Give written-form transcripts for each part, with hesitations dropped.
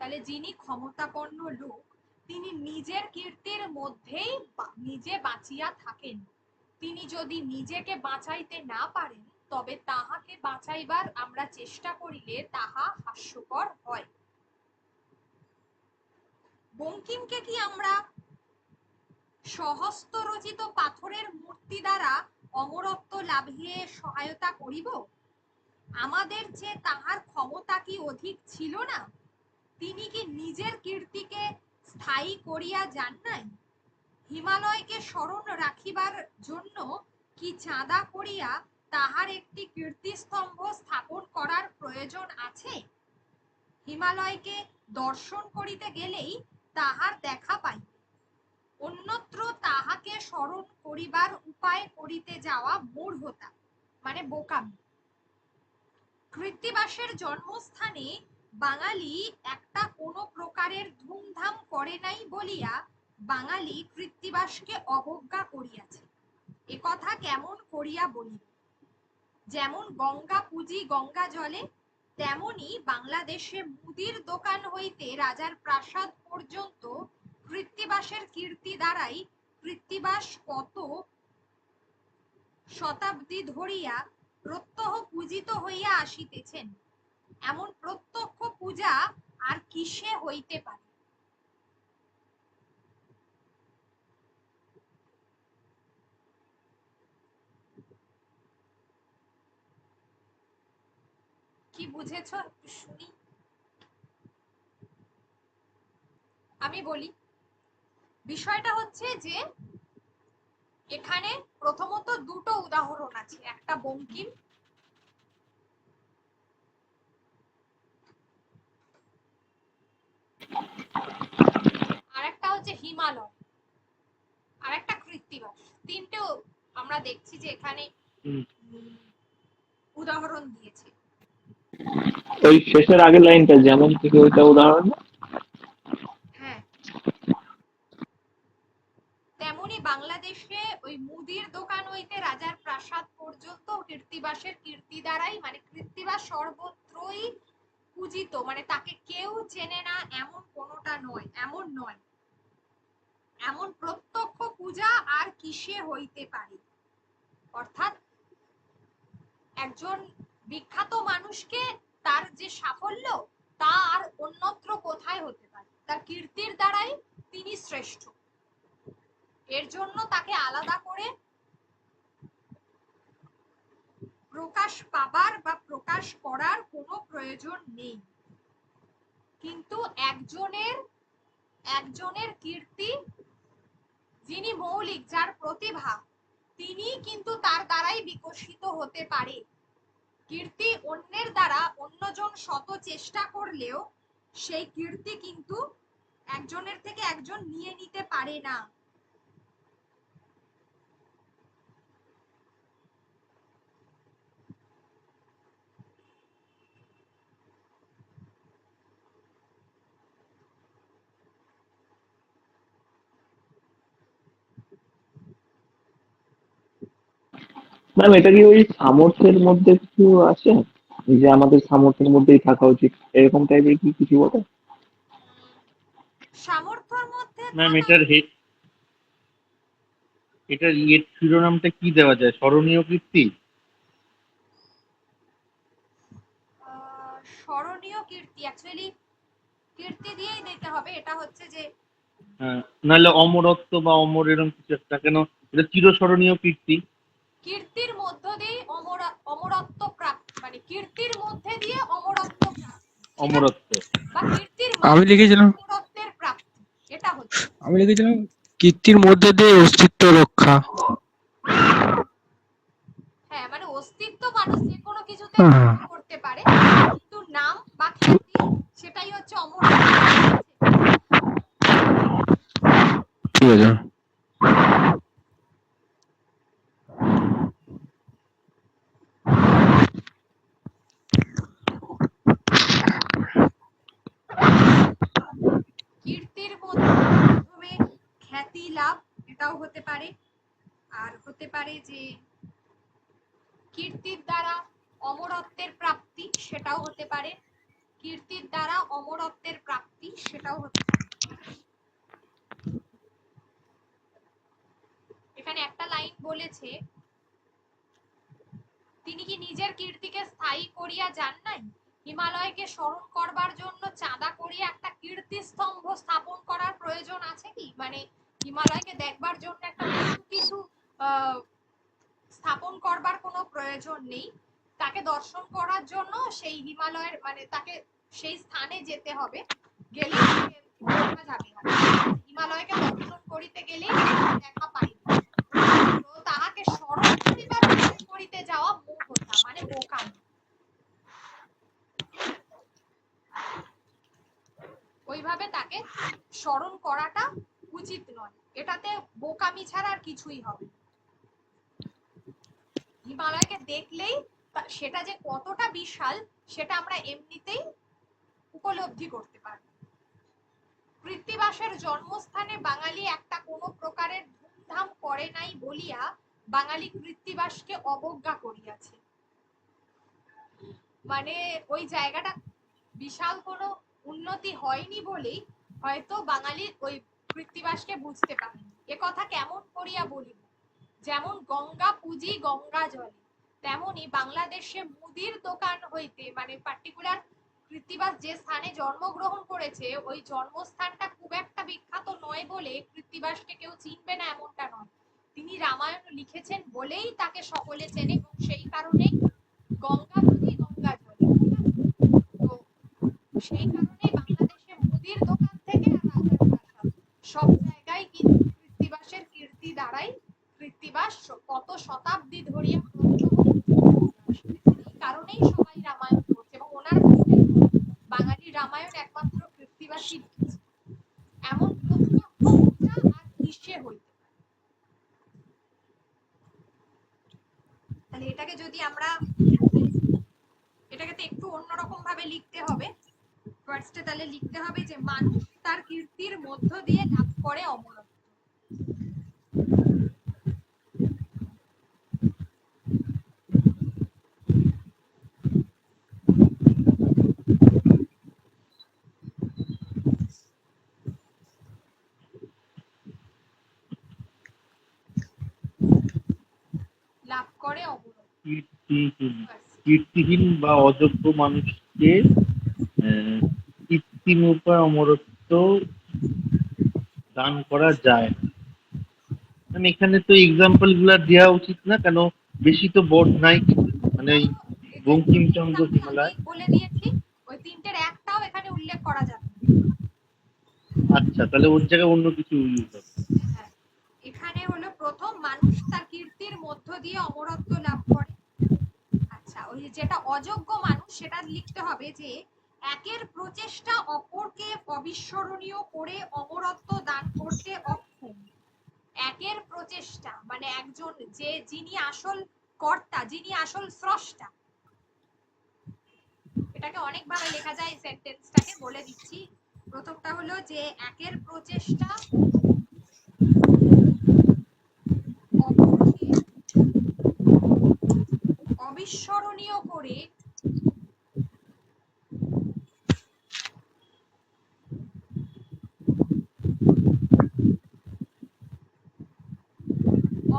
তাহলে যিনি ক্ষমতাপন্ন লোক তিনি নিজের কীর্তির মধ্যেই নিজে বাঁচিয়া থাকেন। তিনি যদি নিজেকে বাঁচাইতে না পারেন তবে তাহাকে বাঁচাইবার আমরা চেষ্টা করিলে তাহা হাস্যকর হয়। বঙ্কিমকে কি আমরা স্বহস্ত রচিত পাথরের মূর্তি দ্বারা অমরত্ব লাভে সহায়তা করিব? আমাদের যে তাহার ক্ষমতা কি অধিক ছিল না? তিনি কি নিজের কীর্তিকে স্থায়ী করিয়া যান নাই? হিমালয়কে স্মরণ রাখিবার জন্য কি চাঁদা করিয়া তাহার একটি কীর্তিস্তম্ভ স্থাপন করার প্রয়োজন আছে? হিমালয়কে দর্শন করিতে গেলেই তাহার দেখা পাই, অন্যত্র তাহাকে স্মরণ করিবার উপায় করিতে যাওয়া মূঢ়তা, মানে বোকামি। কৃত্তিবাসের জন্মস্থানে বাঙালি একটা কোনো প্রকারের ধুমধাম করে নাই বলিয়া বাঙালি কৃত্তিবাসকে অবজ্ঞা করিয়াছে, এ কথা কেমন করিয়া বলিব? যেমন গঙ্গা পূজি গঙ্গা জলে, তেমনি বাংলাদেশে মুদির দোকান হইতে রাজার প্রাসাদ পর্যন্ত কৃত্তিবাসের কীর্তি দ্বারাই কৃত্তিবাস কত শতাব্দী ধরিয়া প্রত্যহ পূজিত হইয়া আসিতেছেন। এমন প্রত্যক্ষ পূজা আর কিসে হইতে পারে? কি বুঝেছ একটু শুনি। আমি বলি, বিষয়টা হচ্ছে যে এখানে প্রথমত দুটো উদাহরণ আছে, একটা বঙ্কিম আর একটা হচ্ছে হিমালয় আর একটা কৃত্তিবাস। তিনটেও আমরা দেখছি যে এখানে উদাহরণ দিয়েছে। ওই শেষের আগের লাইনটা যেমন থেকে ওইটা উদাহরণ। হ্যাঁ, তেমনি বাংলাদেশে ওই মুদির দোকান হইতে রাজার প্রাসাদ পর্যন্ত কৃত্তিবাসের কীর্তি দ্বারাই, মানে কৃত্তিবাস সর্বত্রই পূজিত, মানে তাকে কেউ চেনে না এমন কোনোটা নয়, এমন নয়। এমন প্রত্যক্ষ পূজা আর কিসে হইতে পারে? অর্থাৎ একজন বিখ্যাত মানুষকে তার যে সাফল্য তা আর অন্যত্র কোথায় হতে পারে? তার কীর্তির দ্বারাই তিনি শ্রেষ্ঠ, এর জন্য তাকে আলাদা করে প্রকাশ পাবার বা প্রকাশ করার কোনো প্রয়োজন নেই। কিন্তু একজনের কীর্তি যিনি মৌলিক, যার প্রতিভা, তিনি কিন্তু তার দ্বারাই বিকশিত হতে পারে। কীর্তি অন্যের দ্বারা অন্যজন শত চেষ্টা করলেও সেই কীর্তি কিন্তু একজনের থেকে একজন নিয়ে নিতে পারে না। ম্যাম, এটা কি ওই সামর্থ্যের মধ্যে কিছু আছে, যে আমাদের সামর্থ্যের মধ্যেই থাকা উচিত, এরকম টাইপের কি কিছু বলে? সামর্থ্যের মধ্যে ম্যাম, এটার শিরোনামটা কি দেওয়া যায়? স্মরণীয় কীর্তি? স্মরণীয় কীর্তি অ্যাকচুয়ালি কীর্তি দিয়েই দিতে হবে। এটা হচ্ছে যে নাহলে অমরত্ব বা অমর এরকম কিছু একটা, কেন এটা চিরস্মরণীয় কীর্তি। কীর্তির মধ্য দিয়ে অমরত্ব প্রাপ্তি, মানে কীর্তির মধ্যে দিয়ে অমরত্ব প্রাপ্তি, অমরত্ব বা কীর্তির আমি লিখেছিলাম অমরত্বের প্রাপ্তি, এটা হচ্ছে। কীর্তির মধ্যে দিয়ে অস্তিত্ব রক্ষা। হ্যাঁ, মানে অস্তিত্ব মানুষ যে কোনো কিছুতে হ্যাঁ, করতে পারে, কিন্তু নাম বা খ্যাতি সেটাই হচ্ছে অমর। ঠিক আছে। কীর্তির মাধ্যমে খ্যাতি লাভ, এটাও হতে পারে। আর হতে পারে যে কীর্তির দ্বারা অমরত্বের প্রাপ্তি, সেটাও হতে পারে। কীর্তির দ্বারা অমরত্বের প্রাপ্তি, সেটাও হতে পারে। এখানে একটা লাইন বলেছে, তিনি কি নিজের কীর্তিকে স্থায়ী করিয়া যান নাই? হিমালয়কে স্মরণ করবার জন্য চাঁদা করিয়া একটা কীর্তি স্তম্ভ স্থাপন করার প্রয়োজন আছে কি? মানে হিমালয়কে দেখবার জন্য একটা কিছু স্থাপন করবার কোনো প্রয়োজন নেই। তাকে দর্শন করার জন্য সেই হিমালয়ের মানে তাকে সেই স্থানে যেতে হবে, গেলে দেখা যাবে। হিমালয়কে দর্শন করিতে গেলেই দেখা পাইবে। তো তাহাকে স্মরণ করিবার করিতে যাওয়া মূর্খতা, মানে বোকামি। ওইভাবে তাকে স্মরণ করাটা উচিত নয়, এটাতে বোকামি ছাড়া আর কিছুই হবে। হিমালয়কে দেখলেই সেটা যে কতটা বিশাল সেটা আমরা এমনিতেই উপলব্ধি করতে পারি। কৃত্তিবাসের জন্মস্থানে বাঙালি একটা কোনো প্রকারের ধুমধাম করে নাই বলিয়া বাঙালি কৃত্তিবাসকে অবজ্ঞা করিয়াছে। মানে ওই জায়গাটা বিশাল কোনো উন্নতি হয়নি বলেই হয়তো বাঙালি ওই কৃত্তিবাসকে বুঝতে পারেনি। এ কথা কেমন করিয়া বলিব? যেমন গঙ্গা পুঁজি গঙ্গা জলে, তেমনি বাংলাদেশে মুদির দোকান হইতে মানে পার্টিকুলার কৃত্তিবাস যে স্থানে জন্মগ্রহণ করেছে ওই জন্মস্থানটা খুব একটা বিখ্যাত নয় বলে কৃত্তিবাসকে কেউ চিনবে না এমনটা নয়। তিনি রামায়ণ লিখেছেন বলেই তাকে সকলে চেনে, এবং সেই কারণেই গঙ্গা পুঁজি গঙ্গা জলে। তো সেই কারণেই বাংলাদেশে মুদির দোকান থেকে আর রাজার সব জায়গায় কিন্তু কৃত্তিবাসের কীর্তি দ্বারাই কৃত্তিবাস কত শতাব্দী ধরিয়া এই কারণেই সবাই রামায়ণ পড়ছে, এবং ওনার বাঙালির রামায়ণ একমাত্র কৃত্তিবাসী লিখেছে। এমন প্রত্যক্ষ আর দৃশ্যে হইতে পারে। তাহলে এটাকে যদি আমরা এটাকে তো একটু অন্যরকম ভাবে লিখতে হবে। ফার্স্টে তাহলে লিখতে হবে যে মানুষ তার কীর্তির মধ্য দিয়ে লাভ করে অমরত্ব। লাভ করে অমরত্ব। কীর্তিহীন বা অযোগ্য মানুষকে কৃত্রিম উপায় অমরত্ব দান করা যায় না। মানে এখানে তো এক্সাম্পল গুলা দেওয়া উচিত না, কেন বেশি তো বোর্ড নাই, মানে বঙ্কিমচন্দ্র হিমালয় বলে দিয়েছি, ওই তিনটের একটাও এখানে উল্লেখ করা যাবে। আচ্ছা, তাহলে ওর জায়গায় অন্য কিছু ইউজ হবে। এখানে হলো প্রথম, মানুষ তার কীর্তির মধ্য দিয়ে অমরত্ব লাভ করে। আচ্ছা, ওই যেটা অযোগ্য মানুষ সেটা লিখতে হবে যে একের প্রচেষ্টা অপরকে অবিস্মরণীয় করে অমরত্ব দান করতে অক্ষম। একের প্রচেষ্টা মানে একজন যিনি আসল কর্তা, যিনি আসল স্রষ্টা। এটাকে অনেকভাবে লেখা যায়, সেন্টেন্সটাকে বলে দিচ্ছি। প্রথমটা হলো যে একের প্রচেষ্টা অপরকে অবিস্মরণীয় করে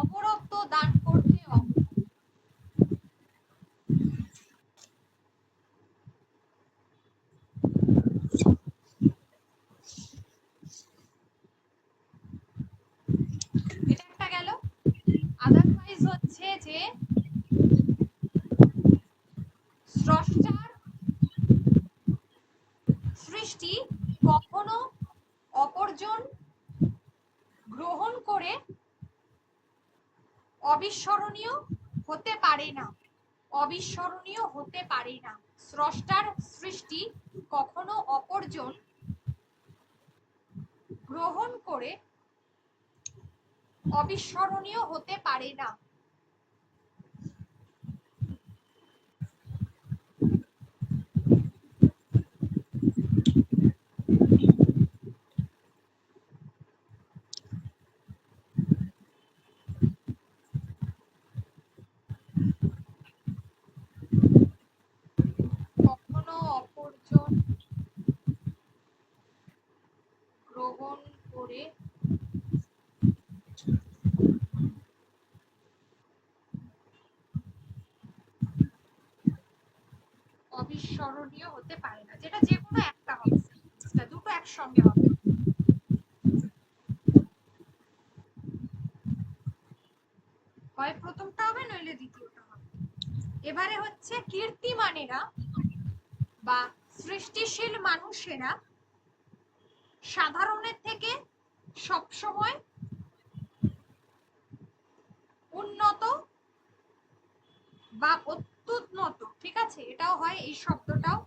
অমরত্ব দান করতে অক্ষম। এটা একটা গেল। আদারওয়াইজ হচ্ছে যে স্রষ্টার সৃষ্টি কখনো অপরজন গ্রহণ করে অবিস্মরণীয় হতে পারে না। অবিস্মরণীয় হতে পারে না। স্রষ্টার সৃষ্টি কখনো অপরজন গ্রহণ করে অবিস্মরণীয় হতে পারে না। কখনো অপরজন অবিস্মরণীয় হতে পারে না, যেটা যে কোনো একটা হবে, দুটো একসঙ্গে হবে। হয় প্রথমটা হবে নইলে দ্বিতীয়টা হবে। এবারে হচ্ছে কীর্তিমানেরা বা সৃষ্টিশীল মানুষেরা সাধারণের থেকে সবসময় উন্নত বা অত্যুন্নত, ঠিক আছে, এটাও হয় এই শব্দটাও।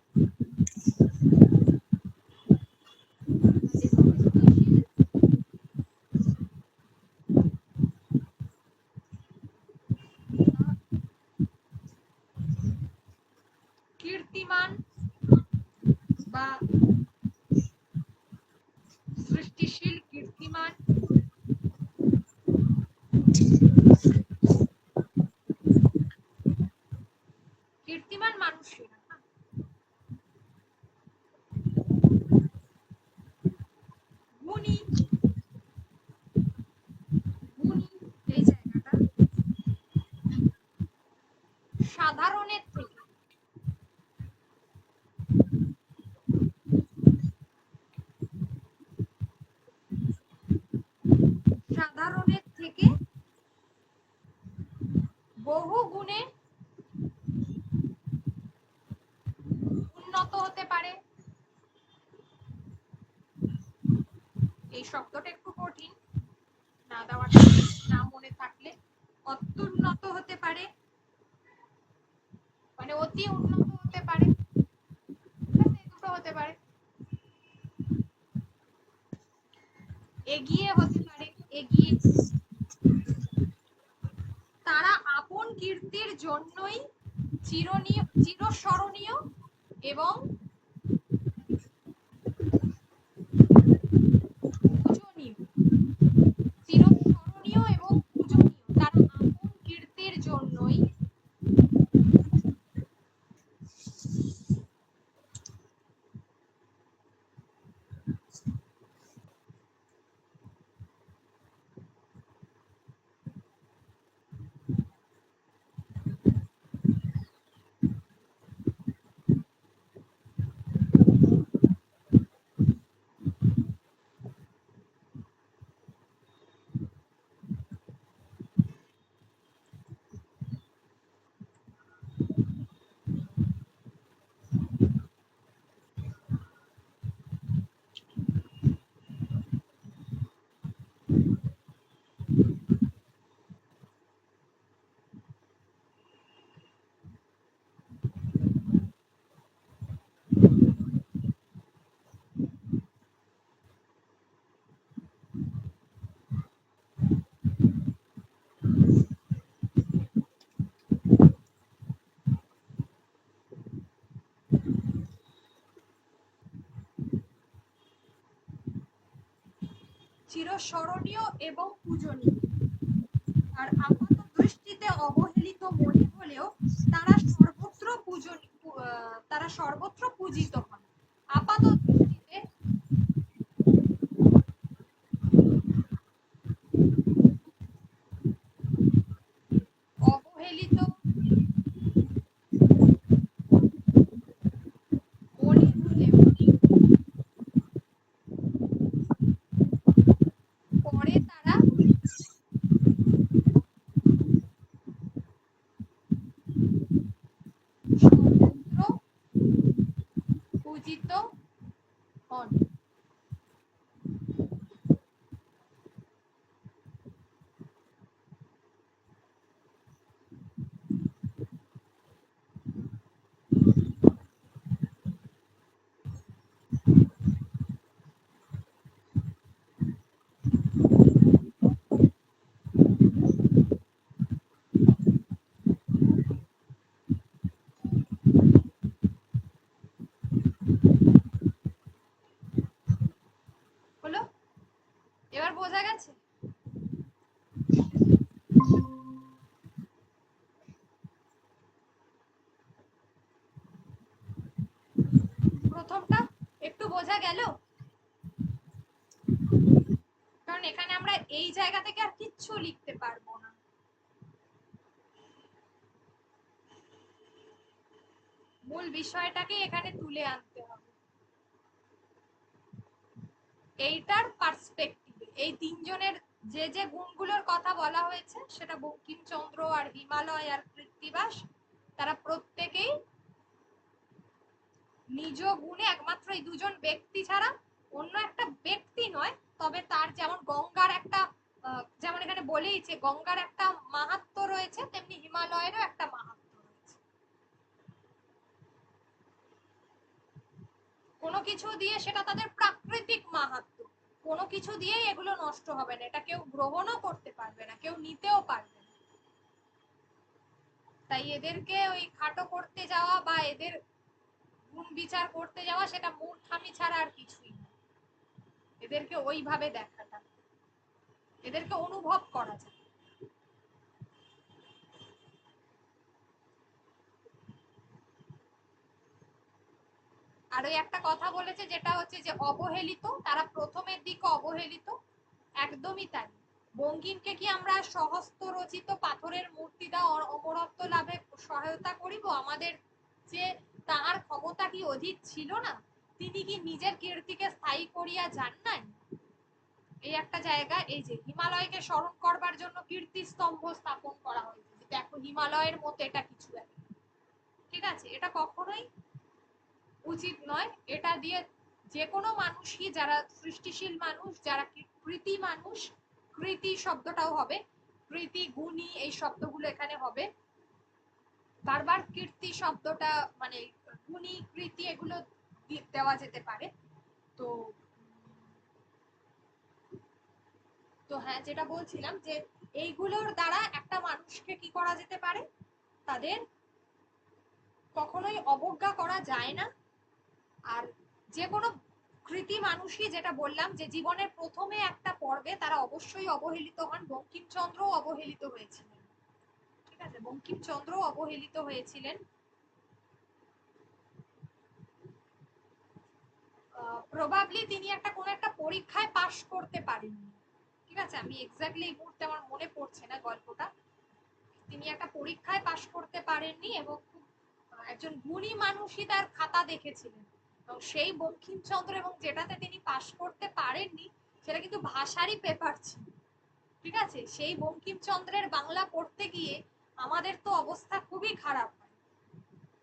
কীর্তিমান বা সৃষ্টিশীল কীর্তিমান কীর্তিমান মানুষেরা গুণী গুণী এই জায়গাটা সাধারণের থেকে সাধারণের থেকে বহু গুণে উন্নত হতে পারে। এই শব্দটা একটু কঠিন, না দেওয়াটা না মনে থাকলে। অত্যুন্নত হতে পারে মানে অতি উন্নত হতে পারে, এই দুটো হতে পারে। এগিয়ে হতে পারে, এগিয়ে। তারা আপন কীর্তির জন্যই চিরস্মরণীয় এবং পূজনীয়। চিরস্মরণীয় এবং পূজনীয়, তারা আপন কীর্তির জন্যই চিরস্মরণীয় এবং পূজনীয়। আর আপাত দৃষ্টিতে অবহেলিত মনে হলেও তারা সর্বত্র পূজিত হন। আপাত দৃষ্টিতে অবহেলিত মনে হলেও পরে তারা সর্বত্র পূজিত হন। হলো? এবার বোঝা গেছে? প্রথমটা একটু বোঝা গেল? কারণ এখানে আমরা এই জায়গা থেকে আর কিচ্ছু লিখতে পারবো না। মূল বিষয়টাকে এখানে তুলে আনতে হবে। এইটার পার্সপেক্টিভে এই তিনজনের যে যে গুণগুলোর কথা বলা হয়েছে, সেটা বঙ্কিমচন্দ্র আর হিমালয় আর কৃত্তিবাস, তারা প্রত্যেকেই নিজ গুণে, একমাত্র এই দুজন ব্যক্তি ছাড়া অন্য একটা ব্যক্তি নয়, তবে তার যেমন গঙ্গার একটা যেমন এখানে বলেইছে গঙ্গার একটা মাহাত্ম্য রয়েছে, তেমনি হিমালয়েরও একটা মাহাত্ম্য রয়েছে। কোনো কিছু দিয়ে সেটা তাদের প্রাকৃতিক মাহাত্ম্য, কোনো কিছু দিয়ে এগুলো নষ্ট হবে না, এটা কেউ গ্রহণও করতে পারবে না, কেউ নিতেও পারবে না। তাই এদেরকে ওই খাটো করতে যাওয়া বা এদের গুণ বিচার করতে যাওয়া, সেটা মূর্খামি ছাড়া আর কিছুই না। এদেরকে ওইভাবে দেখাটা, এদেরকে অনুভব করা যায়। আর ওই একটা কথা বলেছে যেটা হচ্ছে যে অবহেলিত, তারা প্রথমের দিকে অবহেলিত, একদমই তাই। বঙ্কিমকে কি আমরা সহস্ত রচিত পাথরের মূর্তি দা অমরত্ব লাভে সহায়তা করিব? আমাদের যে তাহার ক্ষমতা কি অধিক ছিল না? তিনি কি নিজের কীর্তিকে স্থায়ী করিয়া যান নাই? এই একটা জায়গা, এই যে হিমালয়কে স্মরণ করবার জন্য কীর্তি স্তম্ভ স্থাপন করা হয়েছে, দেখো হিমালয়ের মতো এটা কিছু একটা, ঠিক আছে? এটা কখনোই উচিত নয়। এটা দিয়ে যে কোনো মানুষই, যারা সৃষ্টিশীল মানুষ, যারা কৃতি মানুষ, কৃতি শব্দটাও হবে, কৃতি গুণী, এই শব্দগুলো এখানে হবে। বারবার কীর্তি শব্দটা মানে গুণী কৃতি এগুলো দেওয়া যেতে পারে। তো তো হ্যাঁ, যেটা বলছিলাম যে এইগুলোর দ্বারা একটা মানুষকে কি করা যেতে পারে, তাদের কখনোই অবজ্ঞা করা যায় না। আর যে কোনো কৃতি মানুষই, যেটা বললাম যে জীবনের প্রথমে একটা পর্বে তারা অবশ্যই অবহেলিত হন। বঙ্কিমচন্দ্র অবহেলিত হয়েছিলেন, ঠিক আছে? বঙ্কিমচন্দ্র অবহেলিত হয়েছিলেন। প্রবাবলি তিনি একটা কোনো একটা পরীক্ষায় পাশ করতে পারেননি, ঠিক আছে? আমি এক্স্যাক্টলি এই মুহূর্তে আমার মনে পড়ছে না গল্পটা। তিনি একটা পরীক্ষায় পাশ করতে পারেননি এবং একজন গুণী মানুষই তার খাতা দেখেছিলেন, এবং সেই বঙ্কিমচন্দ্র, এবং যেটাতে তিনি পাশ করতে পারেননি সেটা কিন্তু ভাষারই পেপার ছিল, ঠিক আছে? সেই বঙ্কিমচন্দ্রের বাংলা পড়তে গিয়ে আমাদের তো অবস্থা খুবই খারাপ হয়।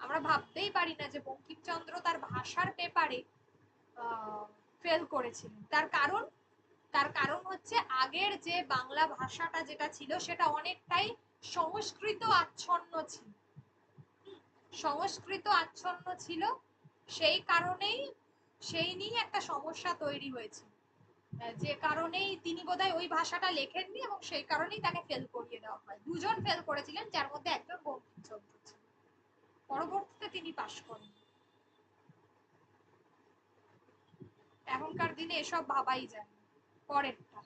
আমরা ভাবতেই পারি না যে বঙ্কিমচন্দ্র তার ভাষার পেপারে ফেল করেছিলেন। তার কারণ হচ্ছে আগের যে বাংলা ভাষাটা যেটা ছিল সেটা অনেকটাই সংস্কৃত আচ্ছন্ন ছিল, সংস্কৃত আচ্ছন্ন ছিল। সেই কারণেই সেই নিয়ে একটা সমস্যা তৈরি হয়েছে, যে কারণেই তিনি বোধহয় ওই ভাষাটা লেখেননি, এবং সেই কারণেই তাকে ফেল করিয়ে দেওয়া হয়। দুজন ফেল করেছিলেন, যার মধ্যে একজন বঙ্কিমচন্দ্র ছিল। পরবর্তীতে তিনি পাশ করেন। এখনকার দিনে এসব ভাবাই যায় না। পরেরটা,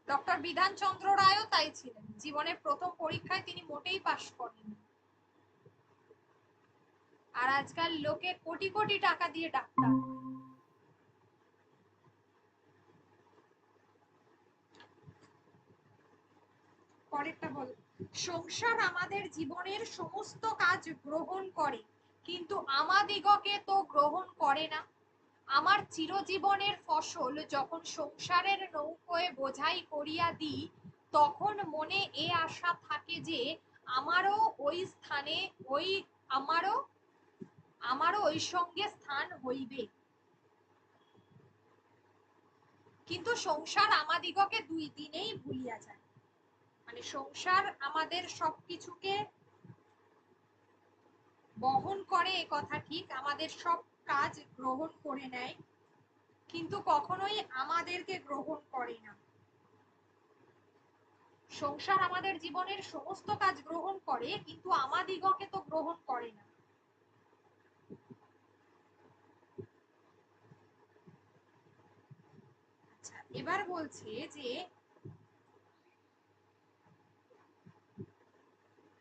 ডক্টর বিধানচন্দ্র রায়ও তাই ছিলেন। জীবনের প্রথম পরীক্ষায় তিনি মোটেই পাশ করেননি। আর আজকাল লোকে কোটি কোটি টাকা দিয়ে ডাক্তার। পরেরটা বল, সংসার আমাদের জীবনের সমস্ত কাজ গ্রহণ করে, কিন্তু আমাদিগকে তো গ্রহণ করে না। আমার চিরজীবনের ফসল যখন সংসারের নৌকোয় বোঝাই করিয়া দিই, তখন মনে এ আশা থাকে যে আমারও ওই স্থানে ওই আমারও আমারও ওই সঙ্গে স্থান হইবে। কিন্তু সংসার আমাদিগকে দুই দিনেই ভুলিয়া যায়। মানে সংসার আমাদের সবকিছুকে বহন করে, এ কথা ঠিক, আমাদের সব কাজ গ্রহণ করে নেয়, কিন্তু কখনোই আমাদেরকে গ্রহণ করে না। সংসার আমাদের জীবনের সমস্ত কাজ গ্রহণ করে, কিন্তু আমাদিগকে তো গ্রহণ করে না। আচ্ছা, এবার বলছে যে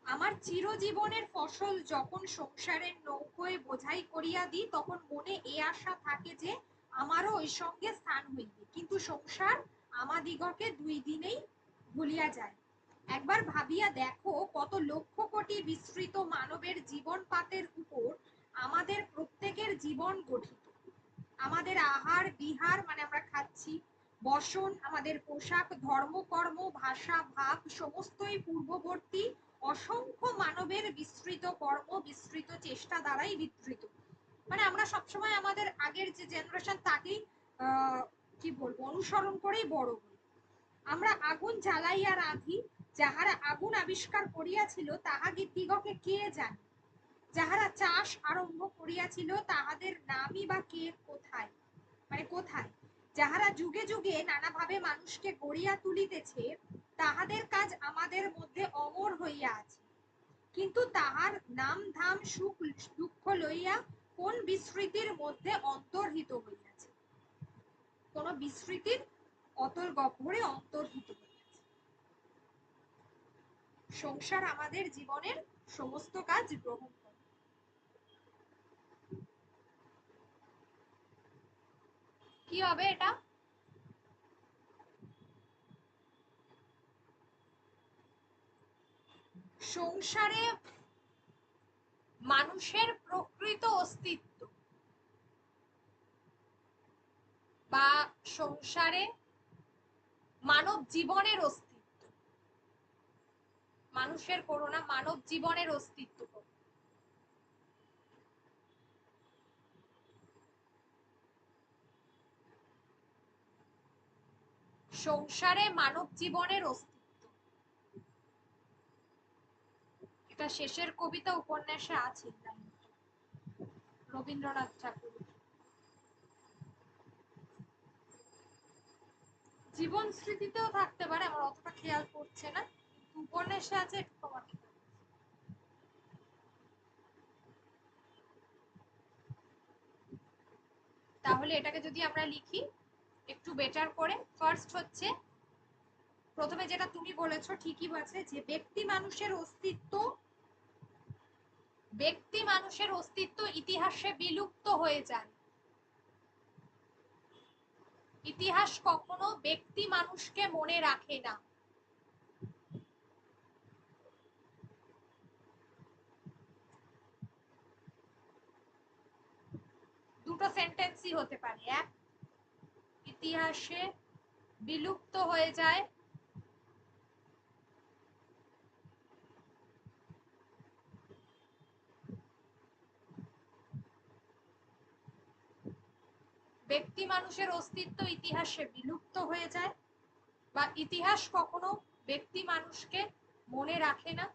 আমার চিরজীবনের ফসল যখন সংসারের নৌকোয় বোঝাই করিয়া দিই, তখন মনে এ আশা থাকে যে আমারও ওই সঙ্গে স্থান হইবে, কিন্তু সংসার আমাদিগকে দুই দিনেই ভুলিয়া যায়। একবার ভাবিয়া দেখো, কত লক্ষ কোটি বিস্তৃত মানবের জীবনপাতের উপর আমাদের প্রত্যেকের জীবন গঠিত। আমাদের আহার বিহার মানে আমরা খাচ্ছি, বসন, আমাদের পোশাক, ধর্মকর্ম, ভাষা, ভাব সমস্তই পূর্ববর্তী অসংখ্য মানবের বিস্তৃত কর্ম, বিস্তৃত চেষ্টা দ্বারাই বিস্তৃত। মানে আমরা সবসময় আমাদের আগের যে জেনারেশন তাকেই কি বলবো অনুসরণ করেই বড় হই। আমরা আগুন জ্বালাইয়া রাঁধি, যাহারা আগুন আবিষ্কার করিয়াছিল তাহাদিগকে কে জানে? যাহারা চাষ আরম্ভ করিয়াছিল তাহাদের নামই বা কে কোথায়, মানে কোথায়? যাহারা যুগে যুগে নানাভাবে মানুষকে গড়িয়া তুলিতেছে তাহাদের কাজ আমাদের মধ্যে অমর হইয়া আছে, কিন্তু তাহার নাম ধাম সুখ দুঃখ লইয়া কোন বিস্মৃতির মধ্যে অন্তর্হিত হইয়াছে, কোন বিস্মৃতির অতল গহ্বরে অন্তর্হিত হইয়াছে। সংসার আমাদের জীবনের সমস্ত কাজ গ্রহণ করে। কি হবে এটা? সংসারে মানুষের প্রকৃত অস্তিত্ব বা সংসারে মানব জীবনের অস্তিত্ব, মানুষের করোনা মানব জীবনের অস্তিত্ব। সংসারে মানব জীবনের অস্তিত্ব, এটা শেষের কবিতা উপন্যাসে আছে রবীন্দ্রনাথ ঠাকুর। জীবন স্মৃতিতেও থাকতে পারে, আমার অতটা খেয়াল করছে না, কিন্তু উপন্যাসে আছে একটু তোমার। তাহলে এটাকে যদি আমরা লিখি একটু বেটার করে, ফার্স্ট হচ্ছে প্রথমে যেটা তুমি বলেছো ঠিকই আছে যে ব্যক্তি মানুষের অস্তিত্ব ইতিহাসে বিলুপ্ত হয়ে যায়। ইতিহাস কখনো ব্যক্তি মানুষকে মনে রাখে না। দুটো সেন্টেন্সই হতে পারে। এক, ইতিহাসে বিলুপ্ত হয়ে যায় ব্যক্তি মানুষের অস্তিত্ব ইতিহাসে বিলুপ্ত হয়ে যায়, বা ইতিহাস কখনো ব্যক্তি মানুষকে মনে রাখে না।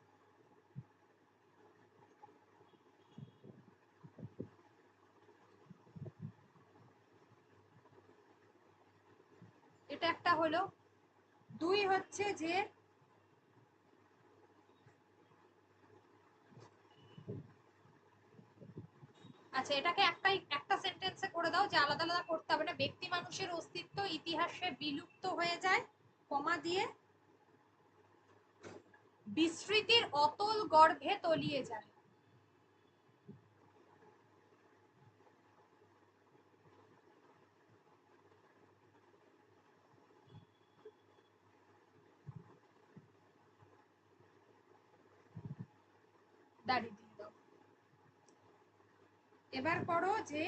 এটা একটা হলো। দুই হচ্ছে যে আচ্ছা এটাকে একটা সেন্টেন্সে করে দাও, যে আলাদা আলাদা করতে হবে না। ব্যক্তি মানুষের অস্তিত্ব ইতিহাসে বিলুপ্ত হয়ে যায়, কমা দিয়ে বিস্মৃতির অতল গর্ভে তলিয়ে যায়। দাঁড়িয়ে দিয়ে দাও। এবার করো যে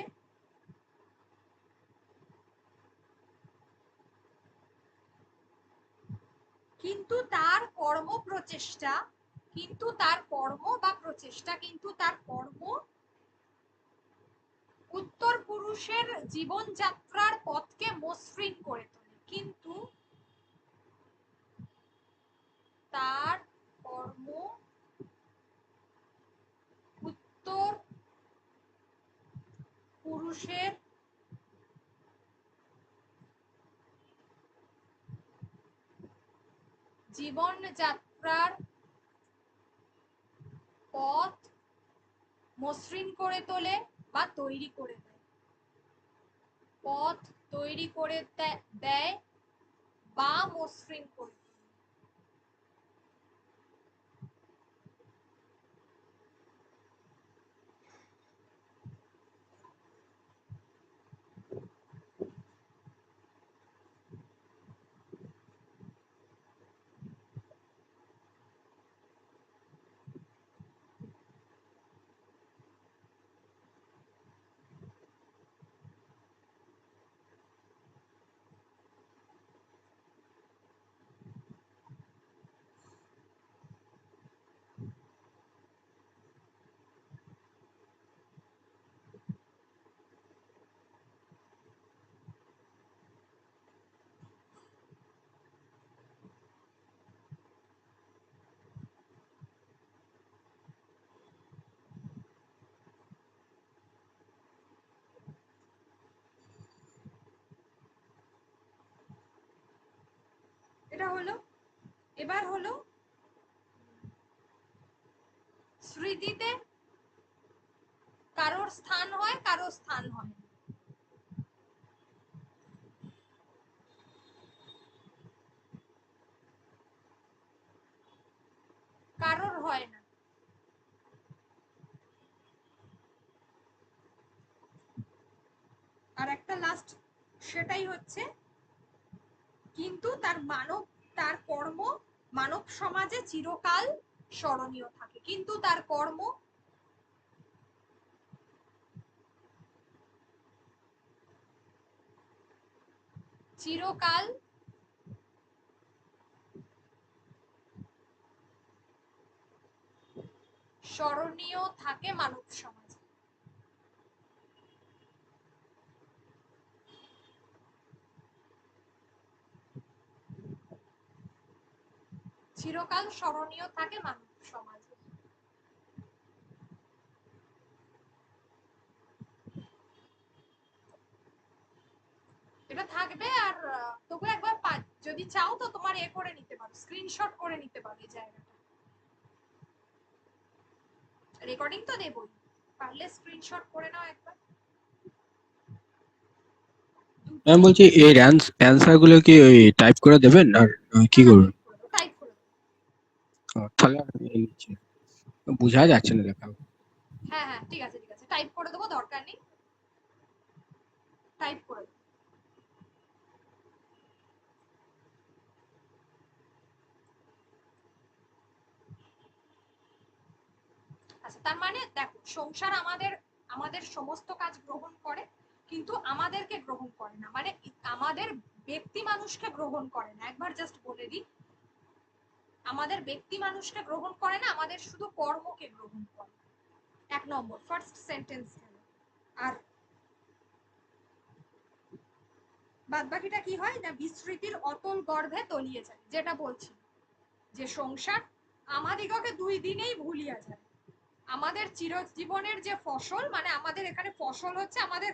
কিন্তু তার কর্ম বা প্রচেষ্টা উত্তর পুরুষের জীবনযাত্রার পথকে মসৃণ করে তোলে। কিন্তু তার কর্ম উত্তর পুরুষের জীবনযাত্রার পথ মসৃণ করে তোলে বা তৈরি করে দেয়, পথ তৈরি করে দেয় বা মসৃণ করে তোলে। হলো, এবার হলো স্মৃতিতে কারোর স্থান হয়, কারোর স্থান হয় না। কারোর হয় না। আর একটা লাস্ট, সেটাই হচ্ছে কিন্তু তার কর্ম মানব সমাজে চিরকাল স্মরণীয় থাকে, কিন্তু তার কর্ম চিরকাল স্মরণীয় থাকে মানব সমাজে। চিরকাল স্মরণীয় থাকে মানব সমাজে। এটা থাকবে। আর তবু একবার যদি চাও তো তোমার করে নিতে পারো, স্ক্রিনশট করে নিতে পারো এই জায়গাটা। রেকর্ডিং তো দেবই, পারলে স্ক্রিনশট করে নাও একবার। আমি বলছি এর অ্যান্সার গুলো কি ওই টাইপ করে দেবেন আর কি করবেন? টাইপ করে দাও। তাহলে আর বোঝা যাচ্ছে না লেখা। হ্যাঁ হ্যাঁ, ঠিক আছে ঠিক আছে, টাইপ করে দেবো, দরকার নেই, টাইপ করে দেবো। আচ্ছা, তার মানে দেখো, সংসার আমাদের আমাদের সমস্ত কাজ গ্রহণ করে, কিন্তু আমাদেরকে গ্রহণ করে না, মানে আমাদের ব্যক্তি মানুষকে গ্রহণ করে না। একবার জাস্ট বলে দিই, আমাদের ব্যক্তি মানুষকে গ্রহণ করে না, আমাদের শুধু কর্মকে গ্রহণ করে। এক নম্বর ফার্স্ট সেন্টেন্স গেল। আর বাদবাকিটা কি হয় না, বিস্মৃতির অতল গর্ভে তলিয়ে যায়, যেটা বলছি যে সংসার আমাদিগকে 2 দিনেই ভুলিয়া যায়। আমাদের চিরজীবনের যে ফসল, মানে আমাদের এখানে ফসল হচ্ছে আমাদের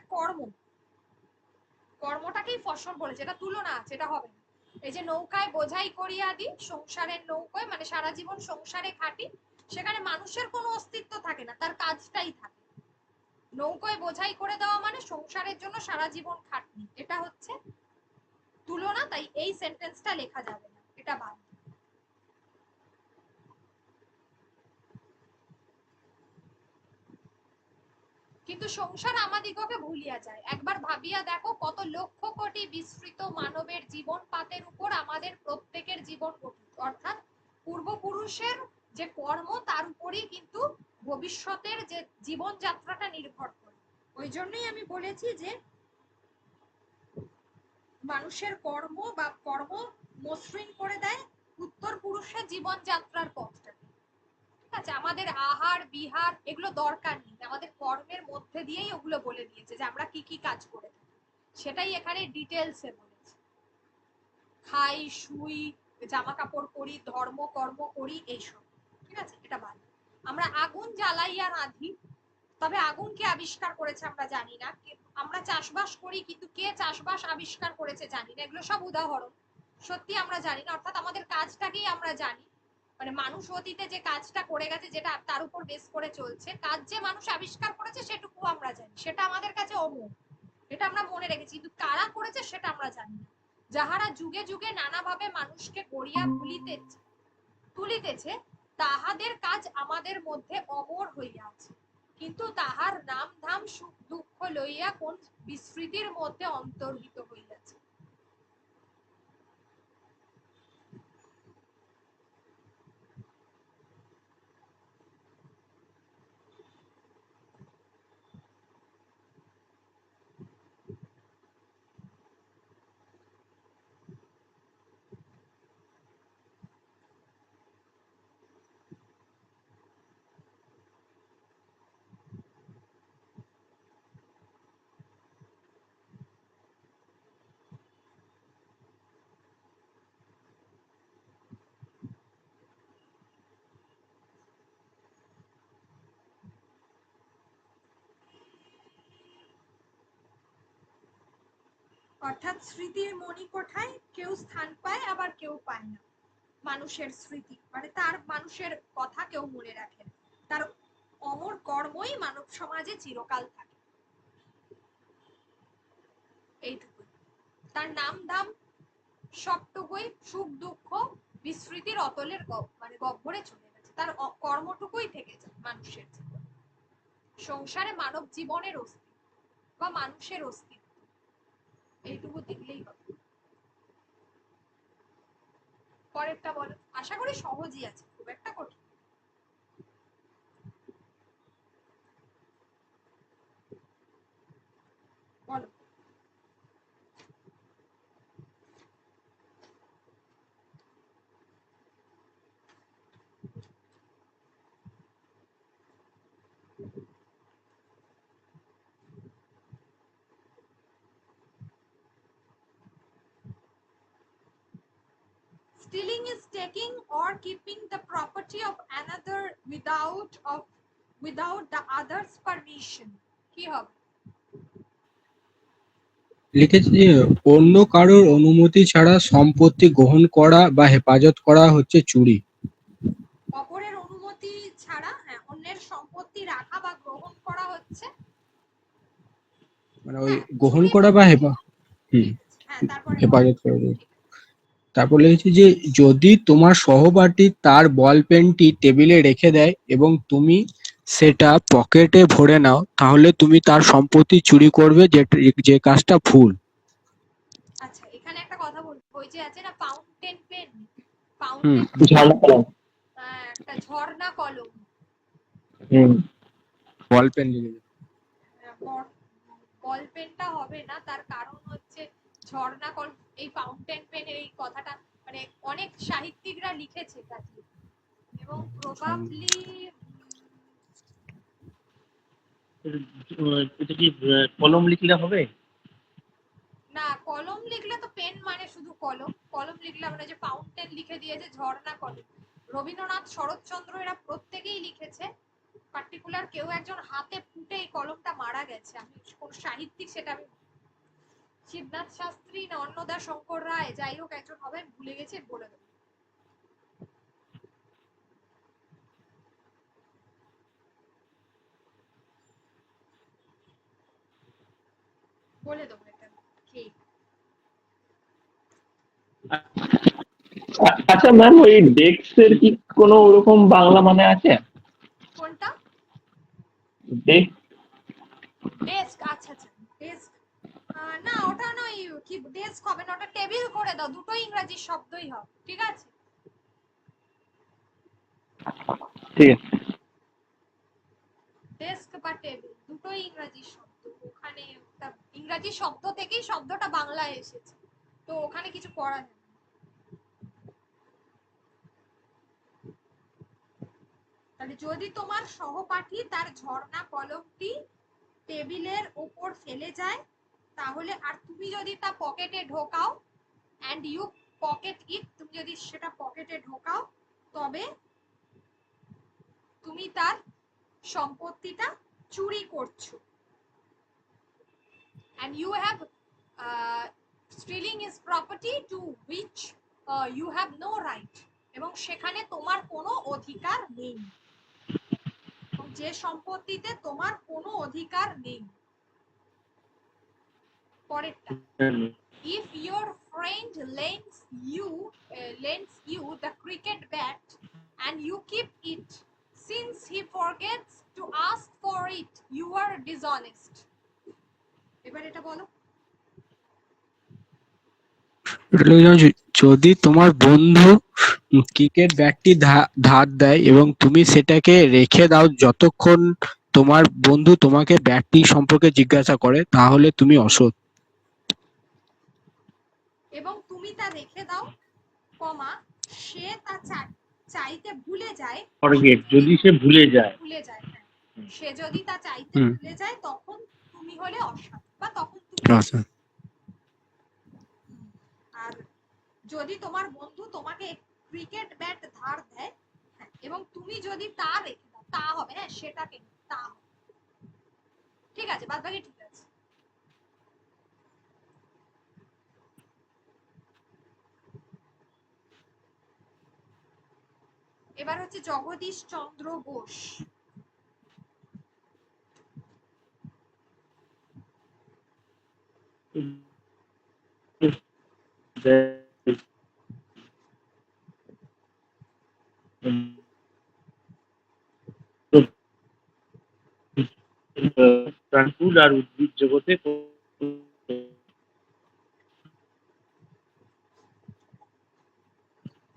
কর্মটাকেই ফসল বলে, যেটা তুলনা আছে, এটা হবে না। এই যে নৌকায় বোঝাই করিয়া দিই, সংসারের নৌকায় মানে সারা জীবন সংসারে খাটি, সেখানে মানুষের কোনো অস্তিত্ব থাকে না, তার কাজটাই থাকে। নৌকায় বোঝাই করে দেওয়া মানে সংসারের জন্য সারা জীবন খাটনি, এটা হচ্ছে তুলনা। তাই এই সেন্টেন্সটা লেখা যাবে না, এটা বাদ। কিন্তু সংসার আমাদিগকে ভুলিয়া যায়। একবার ভাবিয়া দেখো, কত লক্ষ কোটি বিস্মৃত মানবের জীবন পাতের উপর আমাদের প্রত্যেকের জীবন গঠিত, অর্থাৎ পূর্বপুরুষের যে কর্ম তার উপরেই কিন্তু ভবিষ্যতের যে জীবনযাত্রাটা নির্ভর করে। ওই জন্যই আমি বলেছি যে মানুষের কর্ম মসৃণ করে দেয় উত্তর পুরুষের জীবনযাত্রার পথটাকে। ঠিক আছে, আমাদের আহার বিহার এগুলো দরকার নেই, আমাদের কর্মের মধ্যে দিয়েই ওগুলো বলে দিয়েছে যে আমরা কি কি কাজ করে থাকি, সেটাই এখানে ডিটেলসে বলেছে। খাই, শুই, জামা কাপড় পরি, ধর্ম কর্ম করি, এইসব। ঠিক আছে, এটা বাদ। আমরা আগুন জ্বালাইয়া রাঁধি, তবে আগুন কে আবিষ্কার করেছে আমরা জানি না। আমরা চাষবাস করি, কিন্তু কে চাষবাস আবিষ্কার করেছে জানি না। এগুলো সব উদাহরণ, সত্যি আমরা জানি না, অর্থাৎ আমাদের কাজটাকেই আমরা জানি। মানে মানুষ অতীতে যে কাজটা করে গেছে, যেটা তার উপর বেস করে চলছে, কাজ যে মানুষ আবিষ্কার করেছে সেটুকু আমরা জানি, সেটা আমাদের কাছে অমোঘ, এটা আমরা মনে রেখেছি, কিন্তু কারা করেছে সেটা আমরা জানি না। যাহারা যুগে যুগে নানাভাবে মানুষকে গড়িয়া তুলিতেছে, তাহাদের কাজ আমাদের মধ্যে অমর হইয়া আছে, কিন্তু তাহার নাম ধাম সুখ দুঃখ লইয়া কোন বিস্মৃতির মধ্যে অন্তর্হিত হইয়াছে। অর্থাৎ স্মৃতির মণিকোঠায় কেউ স্থান পায় আবার কেউ পায় না। মানুষের স্মৃতি মানে তার মানুষের কথা কেউ মনে রাখে না, তার অমর কর্মই মানব সমাজে চিরকাল থাকে। এইটুকু। তার নাম দাম সবটুকুই সুখ দুঃখ বিস্মৃতির অতলের মানে গহ্বরে চলে গেছে, তার কর্মটুকুই থেকে যায় মানুষের জীবন। সংসারে মানব জীবনের অস্তিত্ব বা মানুষের অস্তিত্ব এইটুকু দেখলেই হবে। পরেরটা বলো, আশা করি সহজই আছে, খুব একটা কঠিন। বলো। Stealing is taking or keeping the property of another without the other's permission. কি হবে? লিখেছে যে অন্য কারোর অনুমতি ছাড়া সম্পত্তি গ্রহণ করা বা হেফাজত করা হচ্ছে চুরি। অপরের অনুমতি ছাড়া অন্যের সম্পত্তি রাখা বা গ্রহণ করা হচ্ছে মানে ওই গ্রহণ করা বা হেফাজত করা। তারপর লিখেছে যে যদি তোমার সহপাঠী তার বল পেনটি টেবিলে রেখে দেয় এবং তুমি সেটা পকেটে ভরে নাও, তাহলে তুমি তার সম্পত্তি চুরি করবে, যে কাজটা ভুল। আচ্ছা, এখানে একটা কথা বলবো, ওই যে আছে না ফাউন্টেন পেন, ঝর্ণা কলম। একটা ঝর্ণা কলম, বল পেন বল পেনটা হবে না, তার কারণ হচ্ছে ঝর্ণা কলম, এই ফাউন্টেন পেনের এই কথাটা মানে অনেক সাহিত্যিকরা লিখেছে কাজে, এবং প্রবাবলি এটা কি কলম লিখলে হবে? না, কলম লিখলে তো পেন মানে শুধু কলম, কলম লিখলে আমরা যে ফাউন্টেন লিখে দিয়েছে ঝর্ণা কলম। রবীন্দ্রনাথ, শরৎচন্দ্র এরা প্রত্যেকেই লিখেছে, পার্টিকুলার কেউ একজন হাতে ফুটে এই কলমটা মারা গেছে, আমি কোন সাহিত্যিক সেটা আমি শিবনাথ শাস্ত্রী না অন্নদা শঙ্কর রায়, যাই হোক একজন হবে, ভুলে গেছি, বলে দেবো। বলে দেবো এটা ঠিক। আচ্ছা ম্যাম, ওই ডেস্কের কি কোনো ওরকম বাংলা মানে আছে? কোনটা? ডেস্ক। ডেস্ক, আচ্ছা আচ্ছা, ডেস্ক না, ওটা নয়, কি ডেস্ক হবে না, ওটা টেবিল করে দাও, দুটো ইংরেজি শব্দই হবে, ঠিক আছে? ঠিক আছে। ডেস্ক বা টেবিল দুটোই ইংরেজি শব্দ, ওখানে একটা ইংরেজি শব্দ থেকেই শব্দটা বাংলায় এসেছে, তো ওখানে কিছু করার নেই। তাহলে যদি তোমার সহপাঠী তার ঝর্ণা কলমটি টেবিলের উপর ফেলে যায়, তাহলে আর তুমি যদি তা পকেটে ঢোকাও, and you pocket it, তুমি যদি সেটা পকেটে ঢোকাও, তবে তুমি তার সম্পত্তিটা চুরি করছো, and you have stealing his property to which you have no right, এবং সেখানে তোমার কোনো অধিকার নেই, যে সম্পত্তিতে তোমার কোনো অধিকার নেই। পরেরটা, if your friend lends you the cricket bat and you keep it, since he forgets to ask for it, you are dishonest. এবার এটা বলো। যদি তোমার বন্ধু ক্রিকেট ব্যাটটি ধার দেয় এবং তুমি সেটাকে রেখে দাও যতক্ষণ তোমার বন্ধু তোমাকে ব্যাটটি সম্পর্কে জিজ্ঞাসা করে, তাহলে তুমি অসৎ। এবং তুমি তা রেখে দাও, কমা, সে তা চাইতে ভুলে যায়, যদি সে ভুলে যায়, হ্যাঁ, সে যদি তা চাইতে ভুলে যায়, তখন তুমি হলে অসৎ বা তখন তুমি অসৎ। আর যদি তোমার বন্ধু তোমাকে ক্রিকেট ব্যাট ধার দেয়, এবং তুমি যদি তা রেখে দাও, তা হবে, হ্যাঁ সেটাকে তা হবে, ঠিক আছে, বাদ বাকি ঠিক আছে। এবার হচ্ছে জগদীশ চন্দ্র বোস। প্রাণকুল আর উদ্ভিদ জগতে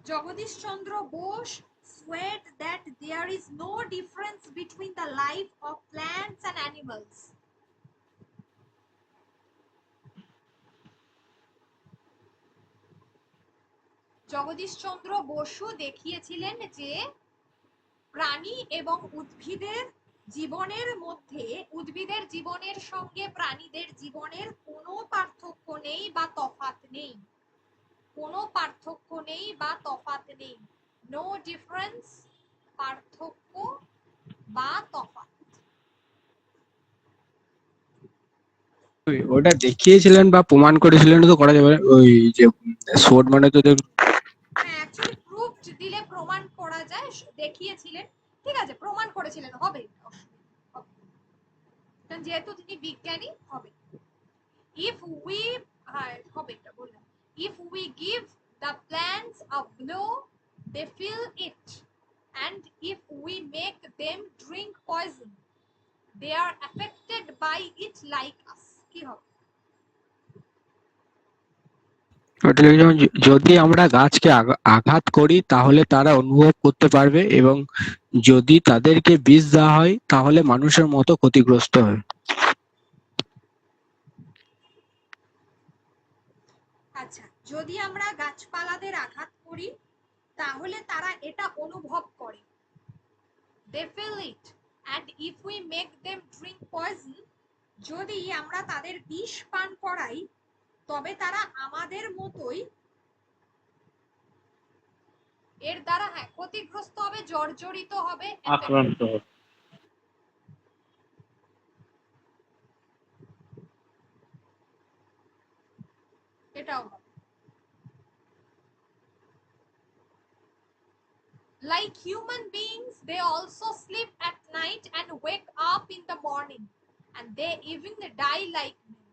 Jagadish Chandra Bose sweat that there is no difference between the life of plants and animals. Jagadish Chandra Basu দেখিয়েছিলেন যে প্রাণী এবং উদ্ভিদের জীবনের মধ্যে উদ্ভিদের জীবনের সঙ্গে প্রাণীদের জীবনের কোনো পার্থক্য নেই বা তফাৎ নেই, কোনো পার্থক্য নেই বা তফাৎ নেই। নো ডিফারেন্স, পার্থক্য বা তফাৎ। ওটা দেখিয়েছিলেন বা প্রমাণ করেছিলেন তো করা যাবে না। ওই যে সোড মানে তো হ্যাঁ অ্যাকচুয়ালি প্রুফড দিলে প্রমাণ করা যায়, দেখিয়েছিলেন ঠিক আছে, প্রমাণ করেছিলেন, হবে কারণ যেহেতু তিনি বিজ্ঞানী হবে। ইফ উই হবে এটা বললাম, if we give the plants a blow they feel it, and if we make them drink poison they are affected by it like us। কি হবে? ওটা লিখে যেমন যদি আমরা গাছকে আঘাত করি তাহলে তারা অনুভব করতে পারবে এবং যদি তাদেরকে বিষ দেওয়া হয় তাহলে মানুষের মতো ক্ষতিগ্রস্ত হয়। আচ্ছা, যদি আমরা গাছপালাদের আঘাত করি তাহলে তারা এটা অনুভব করে, they feel it, and if we make them drink poison যদি আমরা তাদের বিষ পান করাই তবে তারা আমাদের মতোই এর দ্বারা ক্ষতিগ্রস্ত হবে, জর্জরিত হবে, আক্রান্ত হবে। এটাও হবে। Like human beings, they also sleep at night and wake up in the morning, and they even die like men.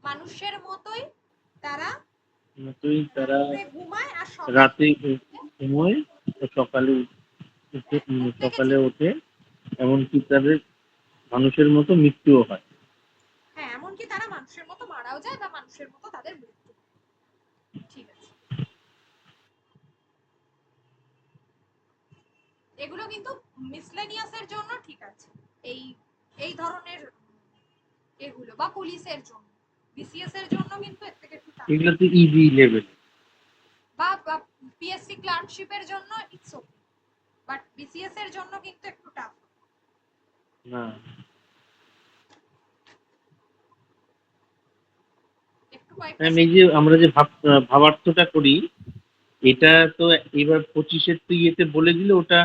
মানুষের মতোই তারা ঘুমায় আর রাতে ঘুমোয়, সকালে সকালে ওঠে, এমনকি তাদের মানুষের মতো মৃত্যুও হয়। হ্যাঁ এমনকি তারা মানুষের মতো মারাও যায় বা মানুষের মতো তাদের মৃত্যু। ঠিক আছে, এগুলো কিন্তু মিসলেনিয়াসের জন্য ঠিক আছে, এই এই ধরনের এগুলো বা পুলিশের জন্য, বিসিএস এর জন্য কিন্তু এর থেকে একটু এগুলো তো ইজি লেভেল, বা পিএসসি ক্লার্কশিপের জন্য ইটস ওকে, বাট বিসিএস এর জন্য কিন্তু একটু টাফ না। একটু কয়েকটা এই যে আমরা যে ভাবার্থটা করি, এটা তো এবার 25-এর তো ইয়েতে বলে দিলে ওটা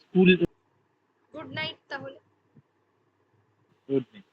স্কুল। গুড নাইট তাহলে। Good night.